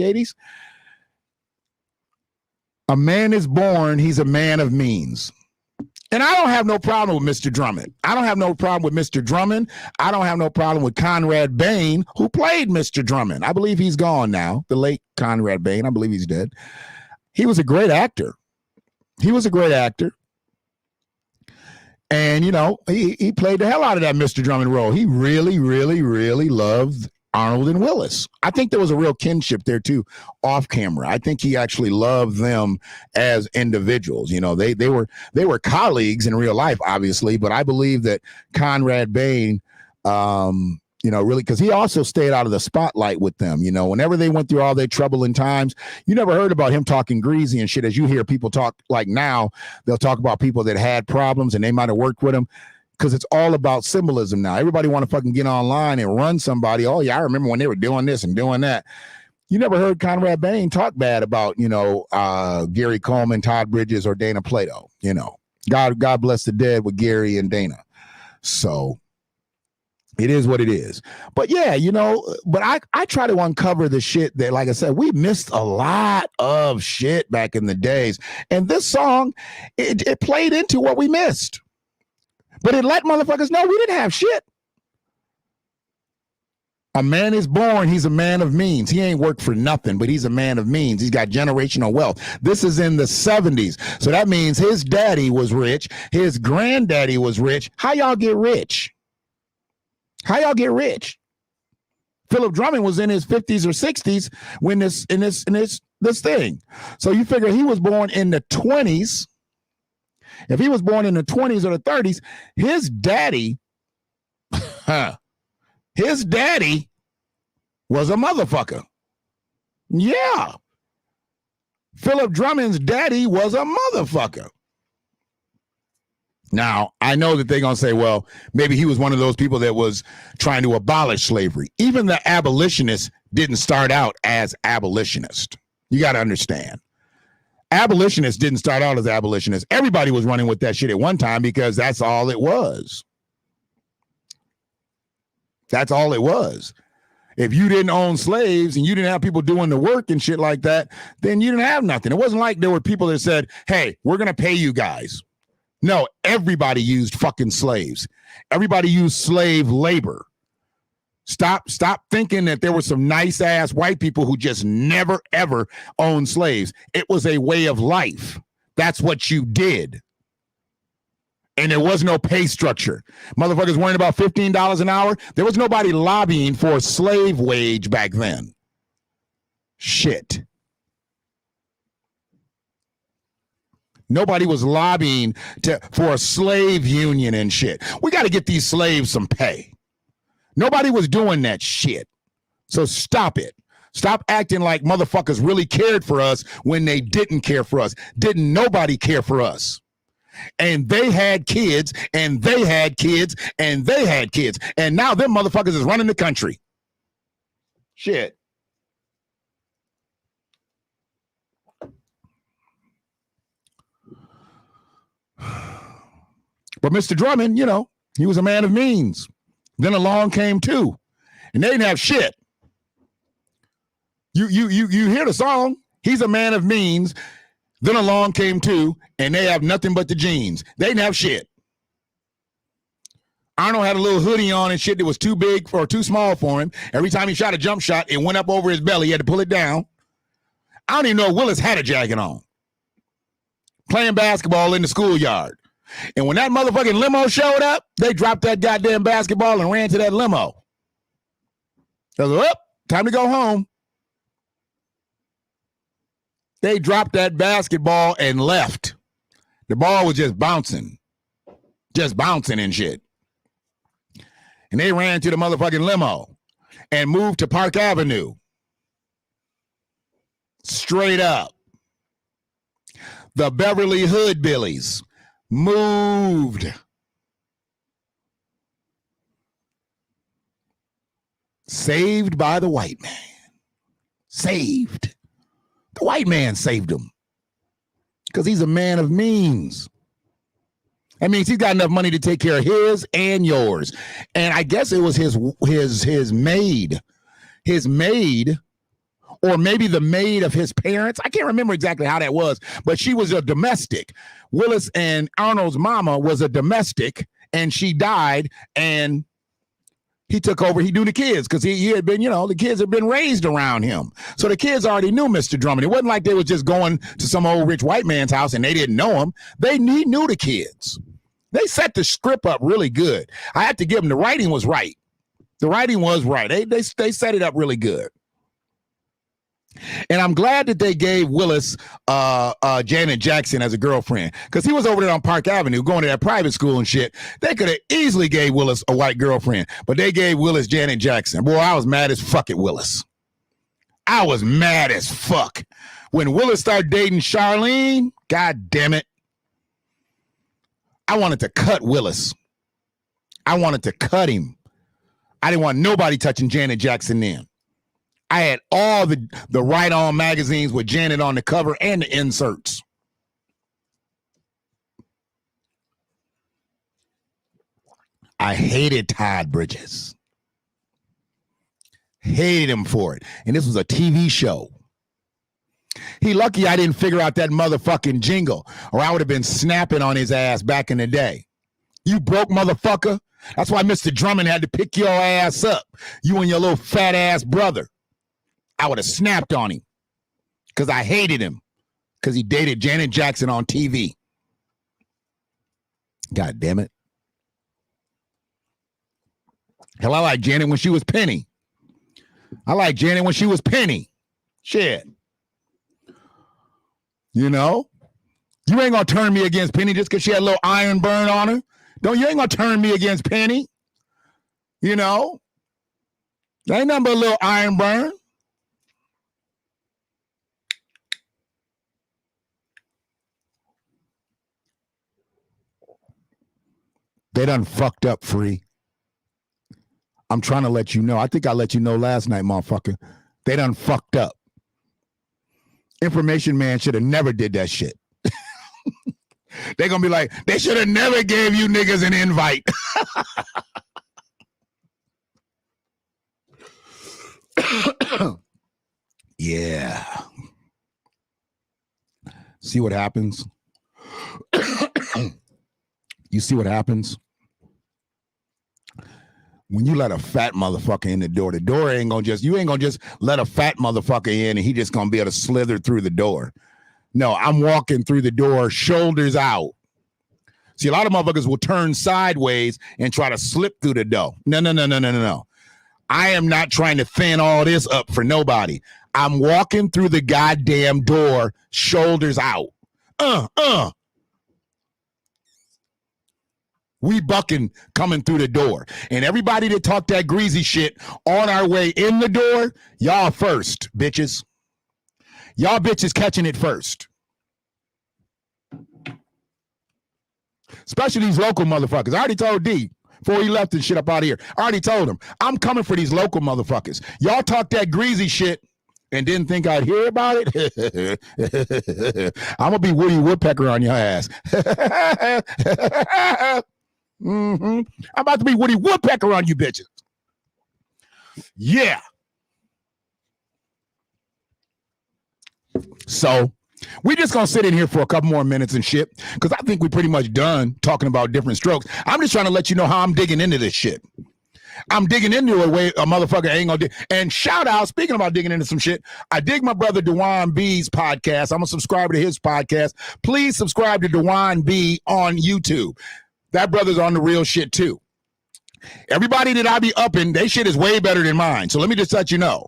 80s. A man is born, he's a man of means. And I don't have no problem with Mr. Drummond. I don't have no problem with Mr. Drummond. I don't have no problem with Conrad Bain, who played Mr. Drummond. I believe he's gone now, the late Conrad Bain. I believe he's dead. He was a great actor. He was a great actor. And, you know, he played the hell out of that Mr. Drummond role. He really, really, really loved Arnold and Willis. I think there was a real kinship there too, off camera. I think he actually loved them as individuals. You know, they were colleagues in real life, obviously, but I believe that Conrad Bain, you know, really, because he also stayed out of the spotlight with them. You know, whenever they went through all their troubling times, you never heard about him talking greasy and shit. As you hear people talk, like now, they'll talk about people that had problems and they might have worked with him. Because it's all about symbolism now. Everybody want to fucking get online and run somebody. Oh, yeah, I remember when they were doing this and doing that. You never heard Conrad Bain talk bad about, you know, Gary Coleman, Todd Bridges, or Dana Plato. You know, God bless the dead with Gary and Dana. So it is what it is. But yeah, you know, but I try to uncover the shit that, like I said, we missed a lot of shit back in the days. And this song, it played into what we missed. But it let motherfuckers know we didn't have shit. A man is born, he's a man of means. He ain't worked for nothing, but he's a man of means. He's got generational wealth. This is in the 70s. So that means his daddy was rich. His granddaddy was rich. How y'all get rich? How y'all get rich? Philip Drummond was in his 50s or 60s when this thing. So you figure he was born in the 20s. If he was born in the 20s or the 30s, his daddy was a motherfucker. Yeah. Philip Drummond's daddy was a motherfucker. Now, I know that they're going to say, well, maybe he was one of those people that was trying to abolish slavery. Even the abolitionists didn't start out as abolitionists. You got to understand. Abolitionists didn't start out as abolitionists. Everybody was running with that shit at one time because that's all it was. That's all it was. If you didn't own slaves and you didn't have people doing the work and shit like that, then you didn't have nothing. It wasn't like there were people that said, hey, we're going to pay you guys. No, everybody used fucking slaves. Everybody used slave labor. Stop thinking that there were some nice ass white people who just never ever owned slaves. It was a way of life. That's what you did. And there was no pay structure. Motherfuckers worrying about $15 an hour. There was nobody lobbying for a slave wage back then. Shit. Nobody was lobbying for a slave union and shit. We got to get these slaves some pay. Nobody was doing that shit. So stop it. Stop acting like motherfuckers really cared for us when they didn't care for us. Didn't nobody care for us. And they had kids, and they had kids, and they had kids. And now them motherfuckers is running the country. Shit. But Mr. Drummond, you know, he was a man of means. Then along came two, and they didn't have shit. You hear the song, he's a man of means. Then along came two, and they have nothing but the jeans. They didn't have shit. Arnold had a little hoodie on and shit that was too big or too small for him. Every time he shot a jump shot, it went up over his belly. He had to pull it down. I don't even know if Willis had a jacket on. Playing basketball in the schoolyard. And when that motherfucking limo showed up, they dropped that goddamn basketball and ran to that limo. They was like, time to go home. They dropped that basketball and left. The ball was just bouncing and shit. And they ran to the motherfucking limo and moved to Park Avenue. Straight up. The Beverly Hoodbillies moved. Saved by the white man. Saved. The white man saved him. Because he's a man of means. That means he's got enough money to take care of his and yours. And I guess it was his maid. His maid or maybe the maid of his parents. I can't remember exactly how that was, but she was a domestic. Willis and Arnold's mama was a domestic, and she died, and he took over. He knew the kids because he had been, the kids had been raised around him. So the kids already knew Mr. Drummond. It wasn't like they was just going to some old rich white man's house and they didn't know him. He knew the kids. They set the script up really good. I had to give them, the writing was right. The writing was right. They set it up really good. And I'm glad that they gave Willis Janet Jackson as a girlfriend, because he was over there on Park Avenue going to that private school and shit. They could have easily gave Willis a white girlfriend, but they gave Willis Janet Jackson. Boy, I was mad as fuck at Willis. I was mad as fuck. When Willis started dating Charlene, god damn it. I wanted to cut Willis. I wanted to cut him. I didn't want nobody touching Janet Jackson then. I had all the Right On magazines with Janet on the cover and the inserts. I hated Todd Bridges. Hated him for it. And this was a TV show. He lucky I didn't figure out that motherfucking jingle, or I would have been snapping on his ass back in the day. You broke motherfucker. That's why Mr. Drummond had to pick your ass up. You and your little fat ass brother. I would have snapped on him because I hated him because he dated Janet Jackson on TV. God damn it. Hell, I like Janet when she was Penny. I like Janet when she was Penny. Shit. You ain't gonna turn me against Penny just because she had a little iron burn on her. You ain't gonna turn me against Penny. There ain't nothing but a little iron burn. They done fucked up, Free. I'm trying to let you know. I think I let you know last night, motherfucker. They done fucked up. Information Man should have never did that shit. They're going to be like, they should have never gave you niggas an invite. Yeah. See what happens? You see what happens? When you let a fat motherfucker in the door ain't gonna you ain't gonna just let a fat motherfucker in and he just gonna be able to slither through the door. No, I'm walking through the door, shoulders out. See, a lot of motherfuckers will turn sideways and try to slip through the door. No. I am not trying to thin all this up for nobody. I'm walking through the goddamn door, shoulders out. We bucking coming through the door. And everybody that talked that greasy shit on our way in the door, y'all first, bitches. Y'all bitches catching it first. Especially these local motherfuckers. I already told D before he left and shit up out of here. I already told him, I'm coming for these local motherfuckers. Y'all talk that greasy shit and didn't think I'd hear about it. I'm going to be Woody Woodpecker on your ass. I'm about to be Woody Woodpecker on you bitches. Yeah. So we just gonna sit in here for a couple more minutes and shit, because I think we pretty much done talking about different strokes. I'm just trying to let you know how I'm digging into this shit. I'm digging into a way a motherfucker ain't gonna dig. And shout out, speaking about digging into some shit, I dig my brother Dewan B's podcast. I'm a subscriber to his podcast. Please subscribe to Dewan B on YouTube. That brother's on the real shit too. Everybody that I be upping, they shit is way better than mine. So let me just let you know.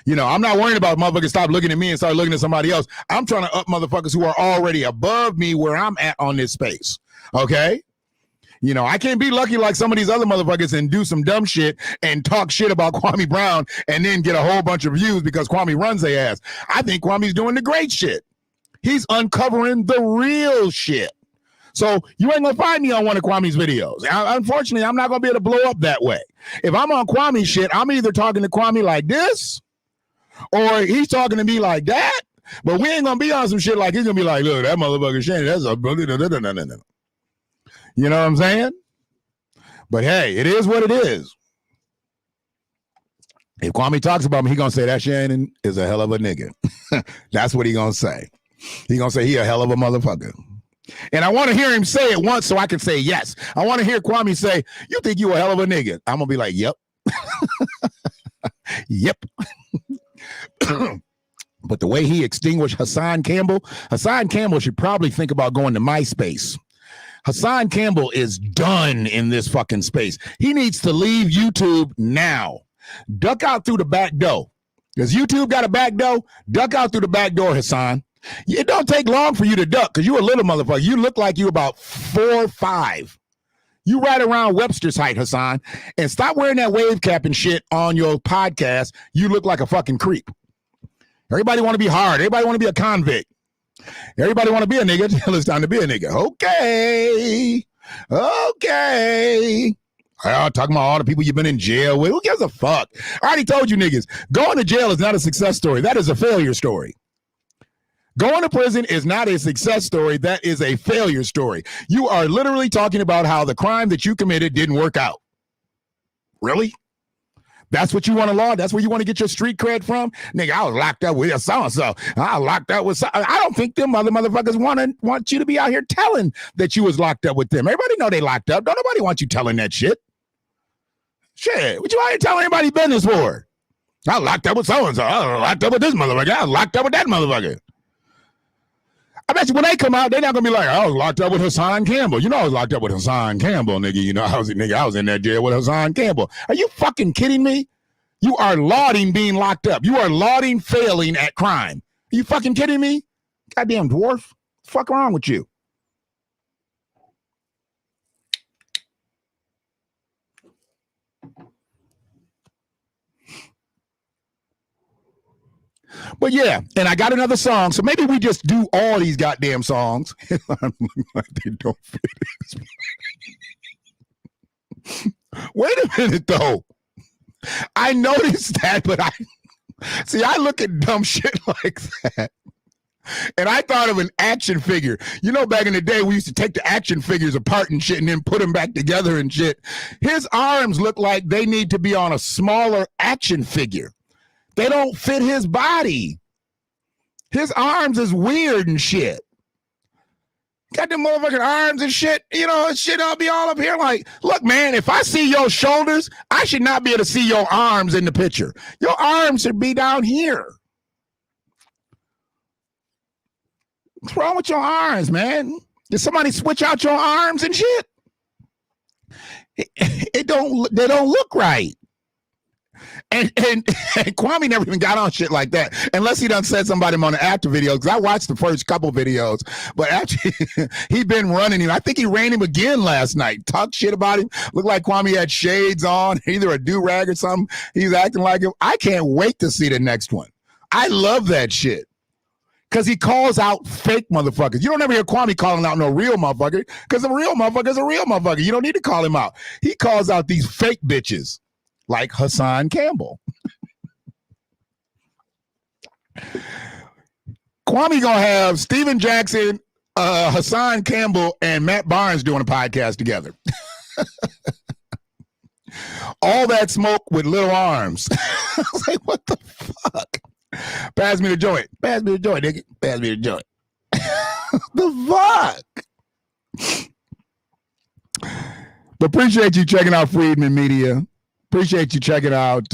I'm not worried about motherfuckers stop looking at me and start looking at somebody else. I'm trying to up motherfuckers who are already above me where I'm at on this space. Okay? I can't be lucky like some of these other motherfuckers and do some dumb shit and talk shit about Kwame Brown and then get a whole bunch of views because Kwame runs their ass. I think Kwame's doing the great shit. He's uncovering the real shit. So you ain't gonna find me on one of Kwame's videos. Unfortunately, I'm not gonna be able to blow up that way. If I'm on Kwame shit, I'm either talking to Kwame like this, or he's talking to me like that. But we ain't gonna be on some shit like he's gonna be like, look, that motherfucker Shane, that's a no. You know what I'm saying? But hey, it is what it is. If Kwame talks about me, he gonna say that Shannon is a hell of a nigga. That's what he gonna say. He gonna say he a hell of a motherfucker. And I want to hear him say it once so I can say yes. I want to hear Kwame say, you think you a hell of a nigga? I'm gonna be like, yep. Yep. But the way he extinguished Hassan Campbell should probably think about going to MySpace. Hassan Campbell is done in this fucking space. He needs to leave YouTube now. Duck out through the back door. Does YouTube got a back door? Duck out through the back door, Hassan. It don't take long for you to duck because you a little motherfucker. You look like you about 4 or 5. You right around Webster's height, Hassan. And stop wearing that wave cap and shit on your podcast. You look like a fucking creep. Everybody want to be hard. Everybody want to be a convict. Everybody want to be a nigga until it's time to be a nigga. Okay. Talking about all the people you've been in jail with. Who gives a fuck? I already told you niggas, going to jail is not a success story. That is a failure story. Going to prison is not a success story. That is a failure story. You are literally talking about how the crime that you committed didn't work out. Really? That's what you want to law? That's where you want to get your street cred from? Nigga, I was locked up with so-and-so. I was locked up with I don't think them other motherfuckers want you to be out here telling that you was locked up with them. Everybody know they locked up. Don't nobody want you telling that shit. Shit, what you out here telling anybody business for? I was locked up with so-and-so. I was locked up with this motherfucker. I was locked up with that motherfucker. I bet you when they come out, they're not gonna be like, I was locked up with Hassan Campbell. You know I was locked up with Hassan Campbell, nigga. You know, I was in that jail with Hassan Campbell. Are you fucking kidding me? You are lauding being locked up. You are lauding failing at crime. Are you fucking kidding me? Goddamn dwarf. What the fuck wrong with you? But yeah, and I got another song, so maybe we just do all these goddamn songs. They don't fit. Wait a minute, though. I noticed that, but I look at dumb shit like that, and I thought of an action figure. You know, back in the day, we used to take the action figures apart and shit and then put them back together and shit. His arms look like they need to be on a smaller action figure. They don't fit his body. His arms is weird and shit. Got them motherfucking arms and shit. You know, shit, I'll be all up here like, look, man, if I see your shoulders, I should not be able to see your arms in the picture. Your arms should be down here. What's wrong with your arms, man? Did somebody switch out your arms and shit? They don't look right. And Kwame never even got on shit like that, unless he done said somebody on the after video, because I watched the first couple videos, but after he been running him. I think he ran him again last night, talked shit about him, looked like Kwame had shades on, either a do-rag or something. He's acting like him. I can't wait to see the next one. I love that shit, because he calls out fake motherfuckers. You don't ever hear Kwame calling out no real motherfucker, because a real motherfucker is a real motherfucker. You don't need to call him out. He calls out these fake bitches. Like Hassan Campbell. Kwame gonna have Steven Jackson, Hassan Campbell, and Matt Barnes doing a podcast together. All that smoke with little arms. I was like, what the fuck? Pass me the joint. Pass me the joint, nigga. Pass me the joint. The fuck? But appreciate you checking out Freedmen Media. Appreciate you checking out